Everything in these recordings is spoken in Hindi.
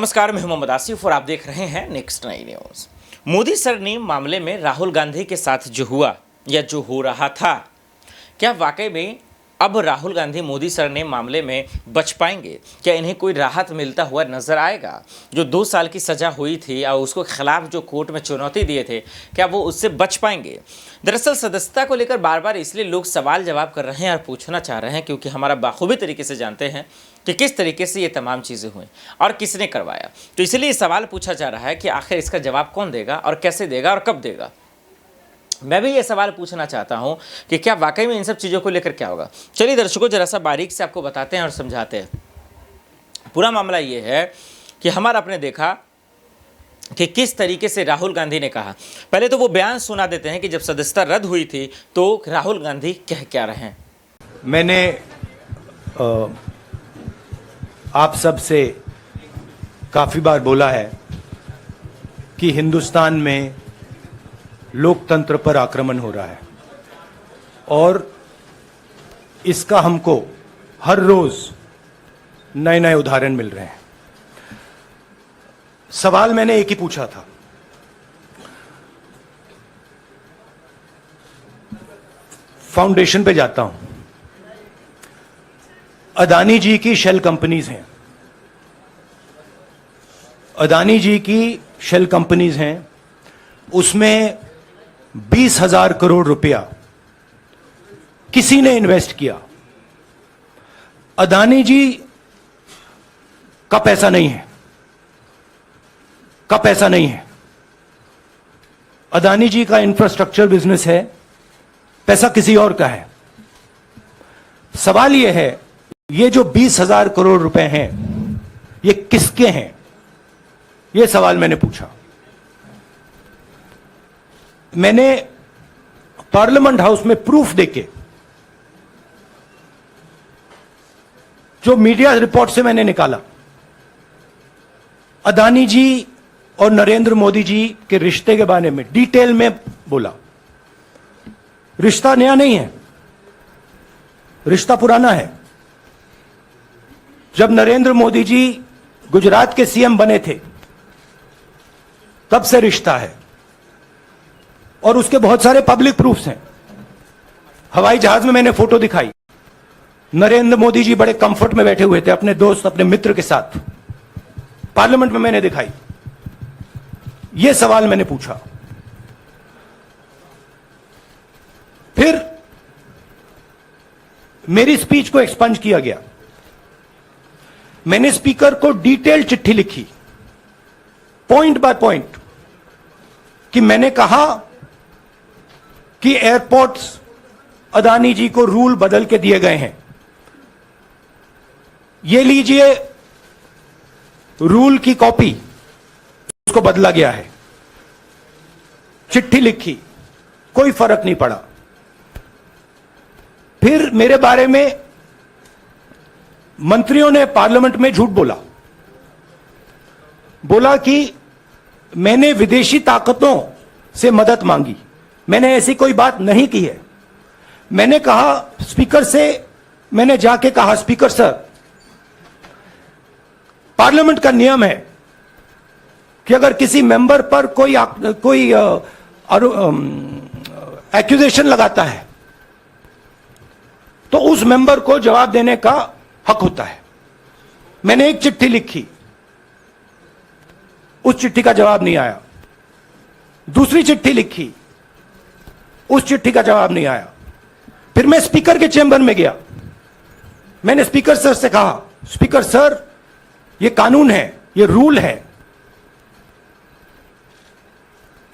नमस्कार, मैं हूं मोहम्मद आसिफ और आप देख रहे हैं नेक्स्ट नई न्यूज। मोदी सर ने मामले में राहुल गांधी के साथ जो हुआ या जो हो रहा था, क्या वाकई में अब राहुल गांधी मोदी सर ने मामले में बच पाएंगे? क्या इन्हें कोई राहत मिलता हुआ नजर आएगा? जो 2 साल की सजा हुई थी और उसको खिलाफ जो कोर्ट में चुनौती दिए थे, क्या वो उससे बच पाएंगे? दरअसल सदस्यता को लेकर बार बार इसलिए लोग सवाल जवाब कर रहे हैं और पूछना चाह रहे हैं क्योंकि हमारा बाखूबी तरीके से जानते हैं कि किस तरीके से ये तमाम चीज़ें हुई और किसने करवाया। तो इसलिए सवाल पूछा जा रहा है कि आखिर इसका जवाब कौन देगा और कैसे देगा और कब देगा। मैं भी ये सवाल पूछना चाहता हूं कि क्या वाकई में इन सब चीज़ों को लेकर क्या होगा। चलिए दर्शकों, जरा सा बारीक से आपको बताते हैं और समझाते हैं। पूरा मामला ये है कि हमारा आपने देखा कि किस तरीके से राहुल गांधी ने कहा। पहले तो वो बयान सुना देते हैं कि जब सदस्यता रद्द हुई थी तो राहुल गांधी कह क्या रहे हैं। मैंने आप सब से काफ़ी बार बोला है कि हिंदुस्तान में लोकतंत्र पर आक्रमण हो रहा है और इसका हमको हर रोज नए नए उदाहरण मिल रहे हैं। सवाल मैंने एक ही पूछा था, फाउंडेशन पे जाता हूं, अदानी जी की शेल कंपनीज हैं, अदानी जी की शेल कंपनीज हैं, उसमें 20,000 करोड़ रुपया किसी ने इन्वेस्ट किया। अदानी जी का पैसा नहीं है, का पैसा नहीं है। अदानी जी का इंफ्रास्ट्रक्चर बिजनेस है, पैसा किसी और का है। सवाल यह है, ये जो 20,000 करोड़ रुपए हैं ये किसके हैं? यह सवाल मैंने पूछा। मैंने पार्लियामेंट हाउस में प्रूफ देके, जो मीडिया रिपोर्ट से मैंने निकाला, अदानी जी और नरेंद्र मोदी जी के रिश्ते के बारे में डिटेल में बोला। रिश्ता नया नहीं है, रिश्ता पुराना है। जब नरेंद्र मोदी जी गुजरात के सीएम बने थे तब से रिश्ता है और उसके बहुत सारे पब्लिक प्रूफ्स हैं। हवाई जहाज में मैंने फोटो दिखाई, नरेंद्र मोदी जी बड़े कंफर्ट में बैठे हुए थे अपने दोस्त, अपने मित्र के साथ। पार्लियामेंट में मैंने दिखाई। यह सवाल मैंने पूछा। फिर मेरी स्पीच को एक्सपंज किया गया। मैंने स्पीकर को डिटेल चिट्ठी लिखी, पॉइंट बाय पॉइंट, कि मैंने कहा कि एयरपोर्ट्स अदानी जी को रूल बदल के दिए गए हैं। ये लीजिए रूल की कॉपी, उसको बदला गया है। चिट्ठी लिखी, कोई फर्क नहीं पड़ा। फिर मेरे बारे में मंत्रियों ने पार्लियामेंट में झूठ बोला कि मैंने विदेशी ताकतों से मदद मांगी। मैंने ऐसी कोई बात नहीं की है। मैंने कहा स्पीकर से, मैंने जाके कहा, स्पीकर सर, पार्लियामेंट का नियम है कि अगर किसी मेंबर पर कोई एक्यूजेशन लगाता है तो उस मेंबर को जवाब देने का हक होता है। मैंने एक चिट्ठी लिखी, उस चिट्ठी का जवाब नहीं आया। दूसरी चिट्ठी लिखी, उस चिट्ठी का जवाब नहीं आया। फिर मैं स्पीकर के चेंबर में गया। मैंने स्पीकर सर से कहा, स्पीकर सर, यह कानून है, यह रूल है,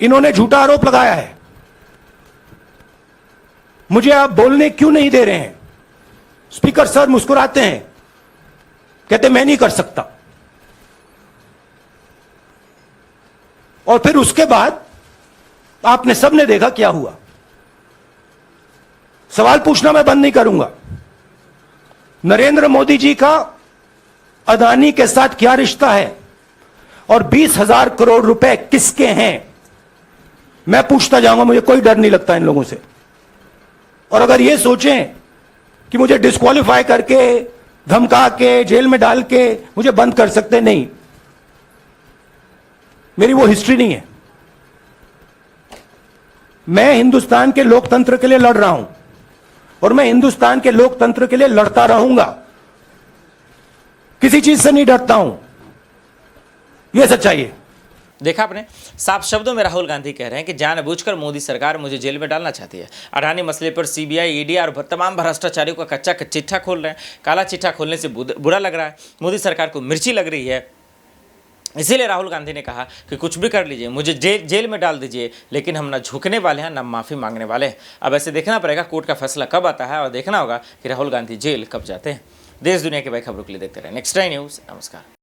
इन्होंने झूठा आरोप लगाया है, मुझे आप बोलने क्यों नहीं दे रहे हैं? स्पीकर सर मुस्कुराते हैं, कहते मैं नहीं कर सकता। और फिर उसके बाद आपने सबने देखा क्या हुआ। सवाल पूछना मैं बंद नहीं करूंगा। नरेंद्र मोदी जी का अदानी के साथ क्या रिश्ता है और 20,000 करोड़ रुपए किसके हैं, मैं पूछता जाऊंगा। मुझे कोई डर नहीं लगता इन लोगों से। और अगर ये सोचें कि मुझे डिस्क्वालीफाई करके, धमका के, जेल में डाल के मुझे बंद कर सकते, नहीं, मेरी वो हिस्ट्री नहीं है। मैं हिंदुस्तान के लोकतंत्र के लिए लड़ रहा हूं और मैं हिंदुस्तान के लोकतंत्र के लिए लड़ता रहूंगा, किसी चीज से नहीं डरता हूं। यह सच्चाई है। देखा आपने, साफ शब्दों में राहुल गांधी कह रहे हैं कि जानबूझकर मोदी सरकार मुझे जेल में डालना चाहती है। अडानी मसले पर सीबीआई, ईडी और तमाम भ्रष्टाचारियों का कच्चा चिट्ठा खोल रहे हैं। काला चिट्ठा खोलने से बुरा लग रहा है, मोदी सरकार को मिर्ची लग रही है। इसीलिए राहुल गांधी ने कहा कि कुछ भी कर लीजिए, मुझे जेल में डाल दीजिए, लेकिन हम ना झुकने वाले हैं ना माफ़ी मांगने वाले हैं। अब ऐसे देखना पड़ेगा कोर्ट का फैसला कब आता है और देखना होगा कि राहुल गांधी जेल कब जाते हैं। देश दुनिया की बड़ी खबरों के लिए देखते रहे नेक्स्ट टाइम न्यूज़। नमस्कार।